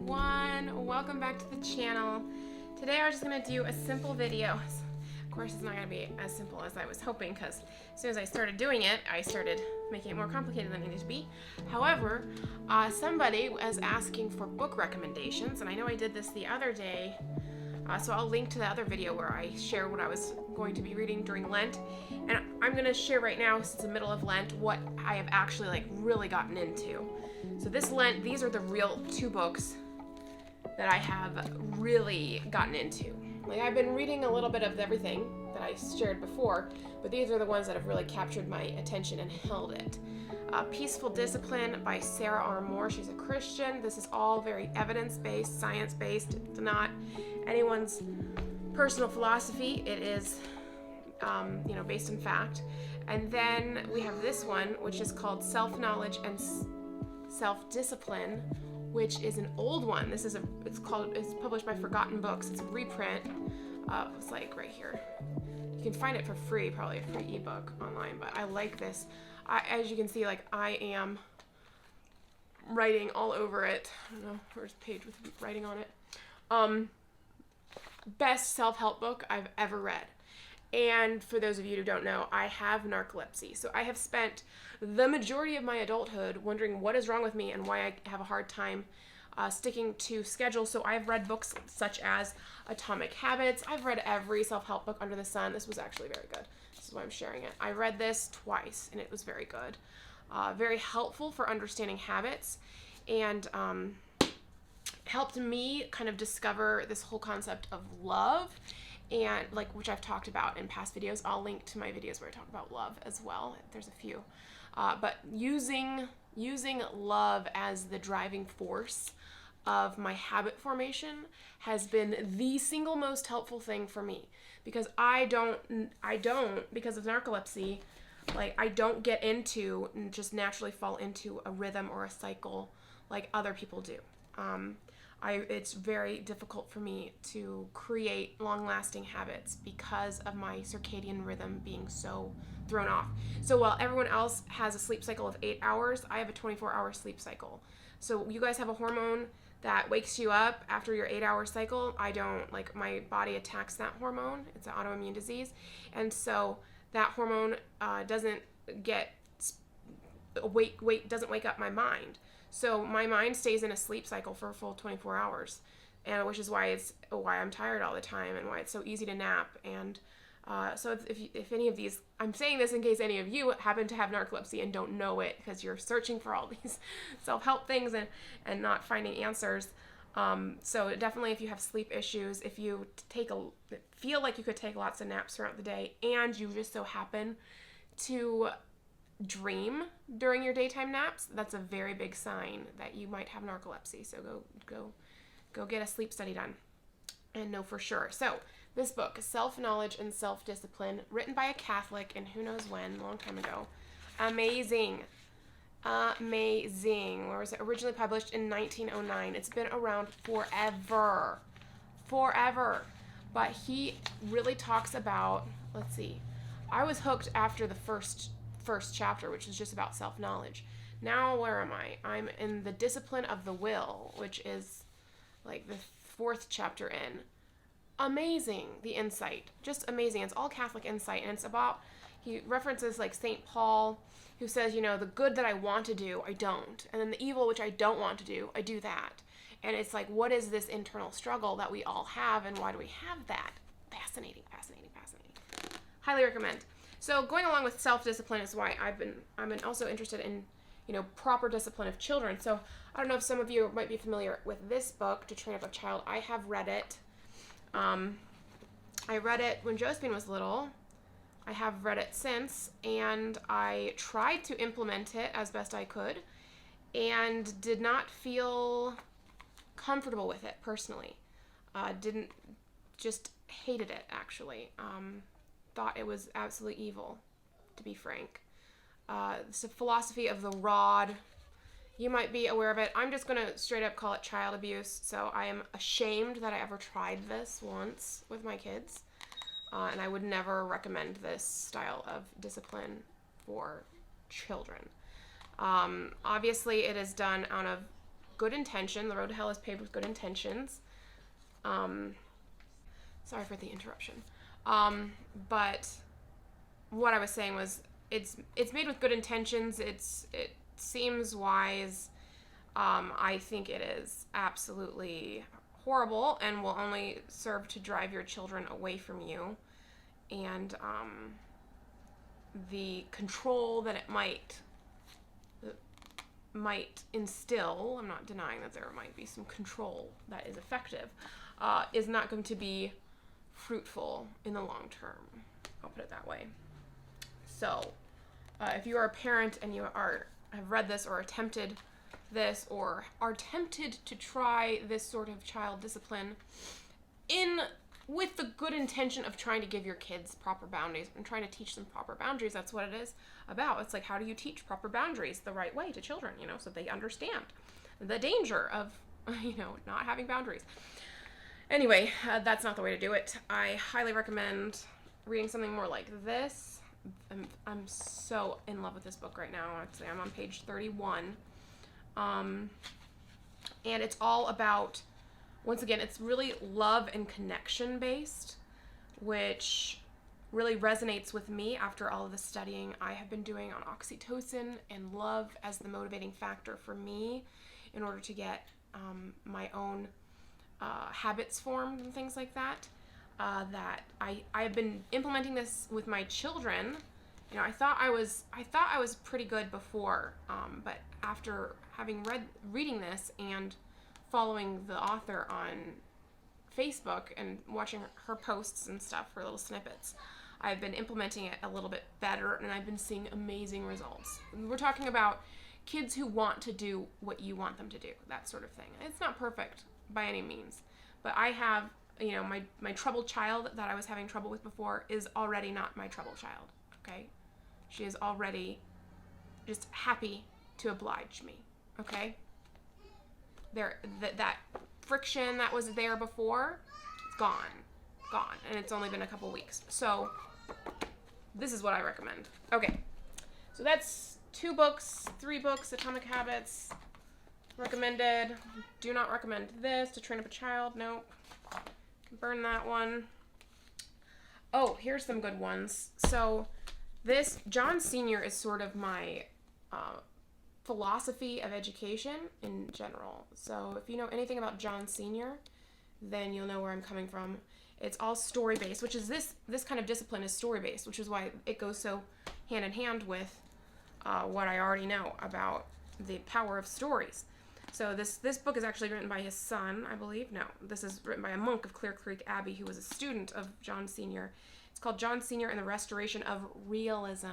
everyone, welcome back to the channel. Today I'm just going to do a simple video. Of course it's not going to be as simple as I was hoping, because as soon as I started doing it, I started making it more complicated than it needed to be. However, somebody was asking for book recommendations, and I know I did this the other day, so I'll link to the other video where I shared what I was going to be reading during Lent. And I'm going to share right now, since it's the middle of Lent, what I have actually really gotten into. So this Lent, these are the real 2 books that I have really gotten into. I've been reading a little bit of everything that I shared before, but these are the ones that have really captured my attention and held it. Peaceful Discipline by Sarah R. Moore. She's a Christian. This is all very evidence-based, science-based. It's not anyone's personal philosophy. It is, based in fact. And then we have this one, which is called Self-Knowledge and Self-Discipline, which is an old one. It's published by Forgotten Books. It's a reprint. It's right here. You can find it for free, probably a free ebook online, but I like this. As you can see, I am writing all over it. I don't know, where's the page with writing on it? Best self-help book I've ever read. And for those of you who don't know, I have narcolepsy. So I have spent the majority of my adulthood wondering what is wrong with me and why I have a hard time sticking to schedule. So I've read books such as Atomic Habits. I've read every self-help book under the sun. This was actually very good. This is why I'm sharing it. I read this twice, and it was very good. Very helpful for understanding habits, and helped me kind of discover this whole concept of love, and which I've talked about in past videos. I'll link to my videos where I talk about love as well. There's a few. But using love as the driving force of my habit formation has been the single most helpful thing for me, because I don't because of narcolepsy, I don't get into and just naturally fall into a rhythm or a cycle like other people do. It's very difficult for me to create long-lasting habits because of my circadian rhythm being so thrown off. So while everyone else has a sleep cycle of 8 hours, I have a 24-hour sleep cycle. So you guys have a hormone that wakes you up after your 8-hour cycle. I don't. My body attacks that hormone. It's an autoimmune disease. And so that hormone doesn't wake up my mind. So my mind stays in a sleep cycle for a full 24 hours, and which is why I'm tired all the time and why it's so easy to nap. And so if any of these, I'm saying this in case any of you happen to have narcolepsy and don't know it, because you're searching for all these self-help things and not finding answers. So definitely, if you have sleep issues, if you feel like you could take lots of naps throughout the day, and you just so happen to dream during your daytime naps, that's a very big sign that you might have narcolepsy. So go get a sleep study done and know for sure. So this book, Self-Knowledge and Self-Discipline, written by a Catholic in who knows when, a long time ago. Amazing. Where was it? Originally published in 1909. It's been around forever. But he really talks about, let's see, I was hooked after the first chapter, which is just about self-knowledge. Now where am I? I'm in the Discipline of the Will, which is the 4th chapter in. Amazing, the insight, just amazing. It's all Catholic insight, and it's about, he references St. Paul, who says, the good that I want to do, I don't, and then the evil which I don't want to do, I do that. And it's what is this internal struggle that we all have, and why do we have that? Fascinating. Highly recommend. So going along with self-discipline is why I've been also interested in, proper discipline of children. So I don't know if some of you might be familiar with this book, To Train Up a Child. I have read it. I read it when Josephine was little. I have read it since, and I tried to implement it as best I could, and did not feel comfortable with it personally. Hated it, actually. Thought it was absolutely evil, to be frank. It's a philosophy of the rod. You might be aware of it. I'm just going to straight up call it child abuse. So I am ashamed that I ever tried this once with my kids. And I would never recommend this style of discipline for children. Obviously, it is done out of good intention. The road to hell is paved with good intentions. Sorry for the interruption. But what I was saying was it's made with good intentions. It seems wise. I think it is absolutely horrible and will only serve to drive your children away from you. And the control that it might instill, I'm not denying that there might be some control that is effective, is not going to be fruitful in the long term. I'll put it that way. So, if you are a parent and you have read this or attempted this or are tempted to try this sort of child discipline with the good intention of trying to give your kids proper boundaries and trying to teach them proper boundaries, that's what it is about. It's like, how do you teach proper boundaries the right way to children, so they understand the danger of, not having boundaries. Anyway, that's not the way to do it. I highly recommend reading something more like this. I'm so in love with this book right now. Actually, I'm on page 31. And it's all about, once again, it's really love and connection based, which really resonates with me after all of the studying I have been doing on oxytocin and love as the motivating factor for me in order to get my own habits formed and things like that. That I've been implementing this with my children. I thought I was pretty good before, but after reading this and following the author on Facebook and watching her posts and stuff, her little snippets, I've been implementing it a little bit better, and I've been seeing amazing results. We're talking about kids who want to do what you want them to do, that sort of thing. It's not perfect by any means, but I have, my troubled child that I was having trouble with before is already not my troubled child, okay? She is already just happy to oblige me, okay? That friction that was there before, it's gone, and it's only been a couple weeks. So this is what I recommend. Okay, so that's 3 books, Atomic Habits, recommended. Do not recommend this, To Train Up a Child. Nope. Burn that one. Oh, here's some good ones. So this, John Sr. is sort of my philosophy of education in general. So if you know anything about John Sr., then you'll know where I'm coming from. It's all story-based, which is this kind of discipline is story-based, which is why it goes so hand in hand with what I already know about the power of stories. So this book is actually written by his son, I believe. No, this is written by a monk of Clear Creek Abbey who was a student of John Sr. It's called John Sr. and the Restoration of Realism.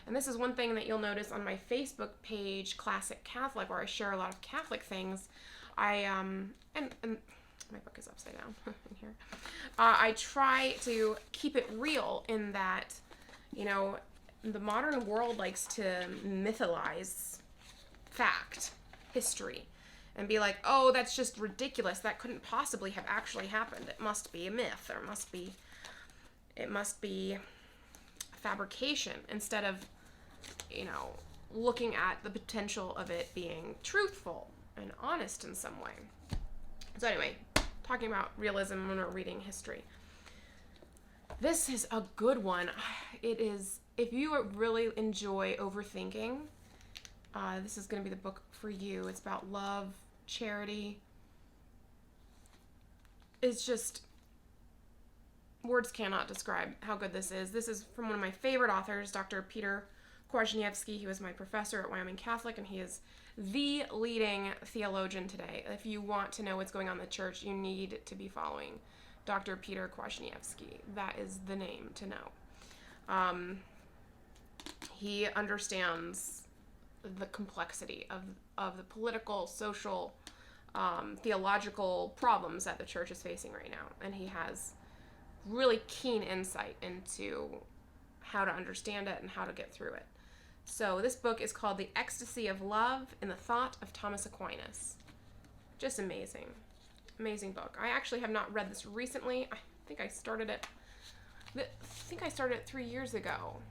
And this is one thing that you'll notice on my Facebook page, Classic Catholic, where I share a lot of Catholic things. And my book is upside down in here. I try to keep it real in that, the modern world likes to mythologize fact, history, and be like, oh, that's just ridiculous. That couldn't possibly have actually happened. It must be a myth, or it must be a fabrication, instead of, looking at the potential of it being truthful and honest in some way. So anyway, talking about realism when we're reading history. This is a good one. It is, if you really enjoy overthinking, this is going to be the book for you. It's about love, charity. It's just, words cannot describe how good this is. This is from one of my favorite authors, Dr. Peter Kwasniewski. He was my professor at Wyoming Catholic, and he is the leading theologian today. If you want to know what's going on in the church, you need to be following Dr. Peter Kwasniewski. That is the name to know. He understands the complexity of the political, social, theological problems that the church is facing right now. And he has really keen insight into how to understand it and how to get through it. So this book is called The Ecstasy of Love in the Thought of Thomas Aquinas. Just amazing. Amazing book. I actually have not read this recently. I think I started it 3 years ago.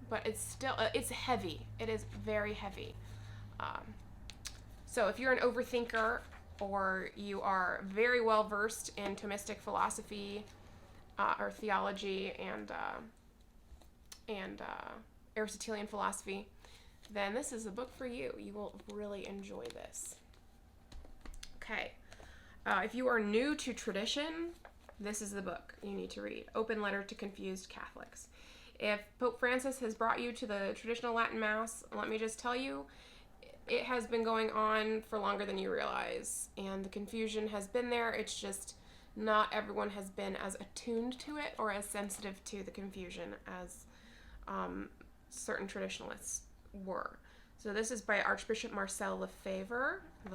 But it's still, it's heavy. It is very heavy. So if you're an overthinker, or you are very well versed in Thomistic philosophy or theology and Aristotelian philosophy, then this is the book for you. You will really enjoy this. Okay. If you are new to tradition, this is the book you need to read. Open Letter to Confused Catholics. If Pope Francis has brought you to the traditional Latin Mass, let me just tell you, it has been going on for longer than you realize, and the confusion has been there. It's just not everyone has been as attuned to it or as sensitive to the confusion as certain traditionalists were. So this is by Archbishop Marcel Lefebvre. I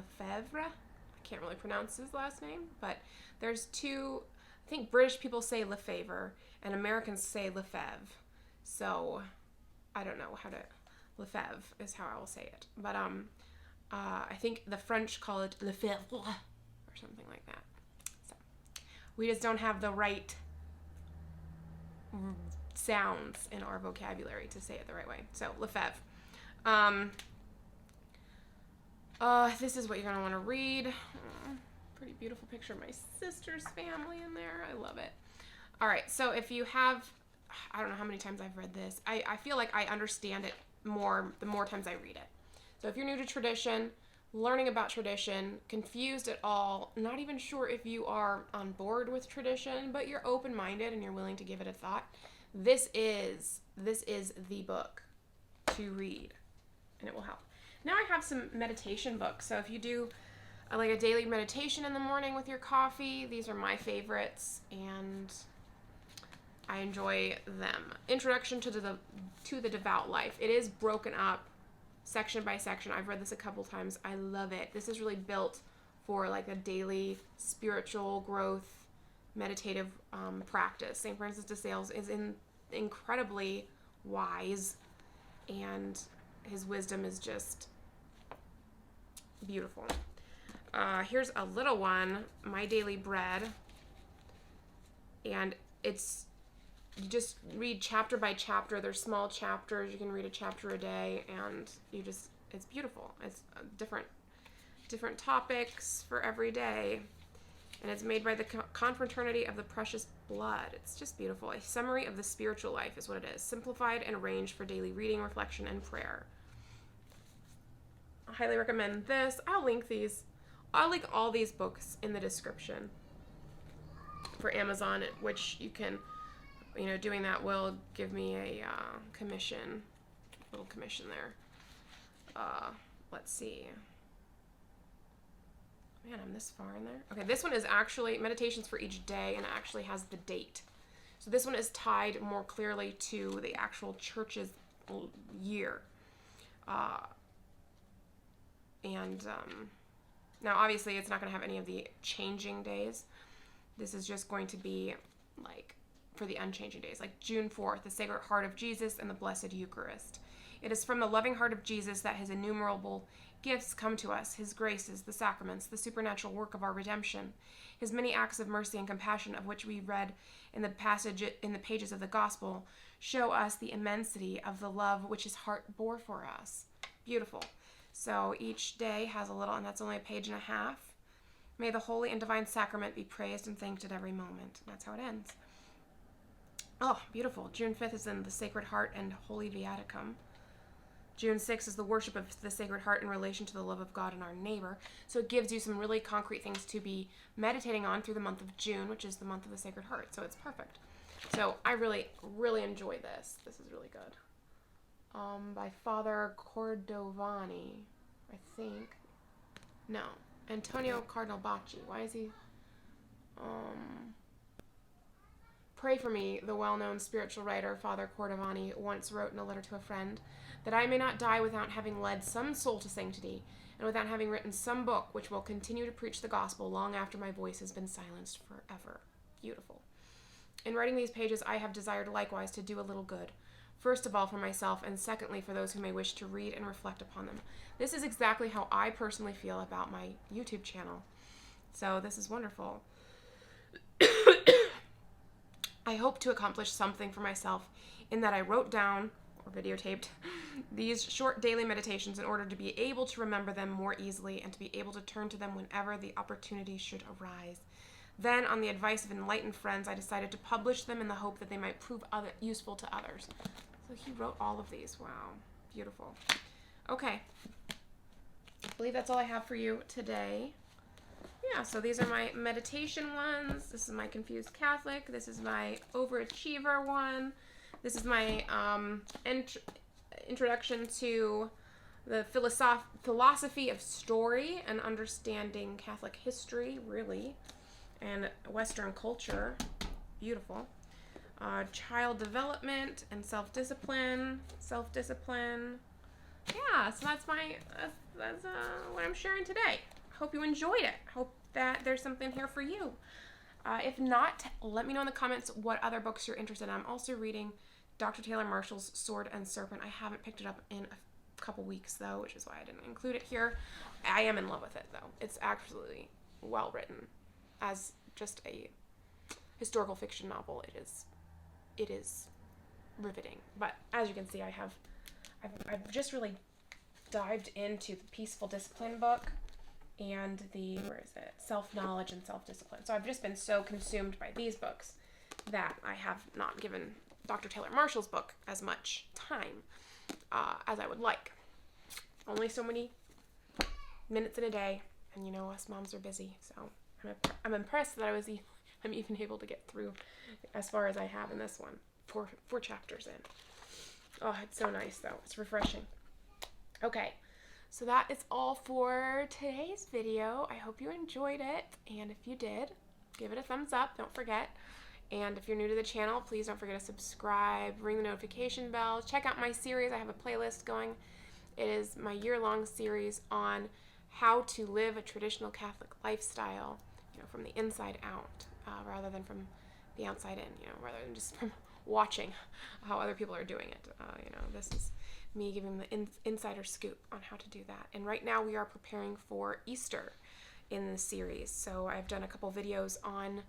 can't really pronounce his last name, but there's two. I think British people say Lefebvre and Americans say Lefebvre. So I don't know how to. Lefebvre is how I will say it, but I think the French call it Lefebvre or something like that. So we just don't have the right sounds in our vocabulary to say it the right way. So Lefebvre. This is what you're gonna want to read. Pretty beautiful picture of my sister's family in there. I love it. All right, so if you have, I don't know how many times I've read this. I feel like I understand it more the more times I read it. So if you're new to tradition, learning about tradition, confused at all, not even sure if you are on board with tradition, but you're open-minded and you're willing to give it a thought, this is the book to read, and it will help. Now I have some meditation books. So if you do like a daily meditation in the morning with your coffee, these are my favorites, and I enjoy them. Introduction to the Devout Life. It is broken up section by section. I've read this a couple times. I love it. This is really built for like a daily spiritual growth, meditative practice. St. Francis de Sales is incredibly wise, and his wisdom is just beautiful. Here's a little one, My Daily Bread, and you just read chapter by chapter. They're small chapters. You can read a chapter a day, and it's beautiful. It's different topics for every day, and it's made by the Confraternity of the Precious Blood. It's just beautiful. A summary of the spiritual life is what it is, simplified and arranged for daily reading, reflection, and prayer. I highly recommend this. I'll link all these books in the description for Amazon, which you can, doing that will give me a little commission there. Let's see. Man, I'm this far in there. Okay, this one is actually meditations for each day, and it actually has the date. So this one is tied more clearly to the actual church's year. Now obviously it's not going to have any of the changing days. This is just going to be like for the unchanging days, like June 4th, the Sacred Heart of Jesus and the Blessed Eucharist. It is from the loving heart of Jesus that his innumerable gifts come to us, his graces, the sacraments, the supernatural work of our redemption, his many acts of mercy and compassion of which we read in the pages of the gospel, show us the immensity of the love which his heart bore for us. Beautiful. So each day has a little, and that's only a page and a half. May the holy and divine sacrament be praised and thanked at every moment. That's how it ends. Oh, beautiful. June 5th is in the Sacred Heart and Holy Viaticum. June 6th is the worship of the Sacred Heart in relation to the love of God and our neighbor. So it gives you some really concrete things to be meditating on through the month of June, which is the month of the Sacred Heart. So it's perfect. So I really, really enjoy this. This is really good. By Father Cordovani, I think. No. Antonio Cardinal Bacci. Why is he? Pray for me, the well-known spiritual writer Father Cordovani once wrote in a letter to a friend, that I may not die without having led some soul to sanctity, and without having written some book which will continue to preach the gospel long after my voice has been silenced forever. Beautiful. In writing these pages, I have desired likewise to do a little good, first of all for myself, and secondly for those who may wish to read and reflect upon them. This is exactly how I personally feel about my YouTube channel. So this is wonderful. I hope to accomplish something for myself in that I wrote down or videotaped these short daily meditations in order to be able to remember them more easily and to be able to turn to them whenever the opportunity should arise. Then, on the advice of enlightened friends, I decided to publish them in the hope that they might prove useful to others. So he wrote all of these. Wow. Beautiful. Okay. I believe that's all I have for you today. Yeah, so these are my meditation ones. This is my Confused Catholic. This is my Overachiever one. This is my introduction to the philosophy of story and understanding Catholic history, really, and Western culture. Beautiful. Child development and self-discipline. Yeah, so that's what I'm sharing today. Hope you enjoyed it. Hope that there's something here for you. If not, let me know in the comments what other books you're interested in. I'm also reading Dr. Taylor Marshall's Sword and Serpent. I haven't picked it up in a couple weeks, though, which is why I didn't include it here. I am in love with it, though. It's absolutely well written. As just a historical fiction novel, it is riveting. But as you can see, I've just really dived into the Peaceful Discipline book and the, Self-Knowledge and Self-Discipline. So I've just been so consumed by these books that I have not given Dr. Taylor Marshall's book as much time as I would like. Only so many minutes in a day, and you know us moms are busy, so I'm impressed that I'm even able to get through as far as I have in this one. Four chapters in. Oh, it's so nice, though. It's refreshing. Okay, so that is all for today's video. I hope you enjoyed it, and if you did, give it a thumbs up. Don't forget. And if you're new to the channel, please don't forget to subscribe, ring the notification bell. Check out my series. I have a playlist going. It is my year-long series on how to live a traditional Catholic lifestyle, from the inside out, rather than from the outside in, rather than just from watching how other people are doing it. This is me giving the insider scoop on how to do that. And right now we are preparing for Easter in the series. So I've done a couple videos on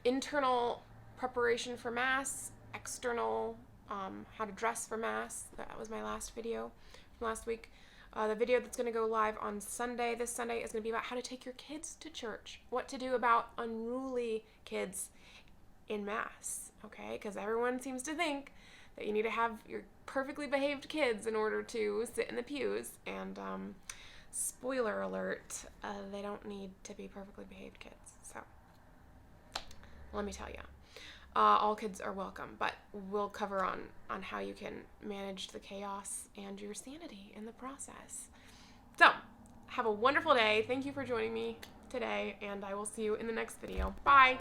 internal preparation for Mass, external, how to dress for Mass. That was my last video from last week. The video that's going to go live on Sunday, this Sunday, is going to be about how to take your kids to church. What to do about unruly kids in Mass, okay? Because everyone seems to think that you need to have your perfectly behaved kids in order to sit in the pews. And spoiler alert, they don't need to be perfectly behaved kids. So let me tell you. All kids are welcome, but we'll cover on how you can manage the chaos and your sanity in the process. So, have a wonderful day. Thank you for joining me today, and I will see you in the next video. Bye!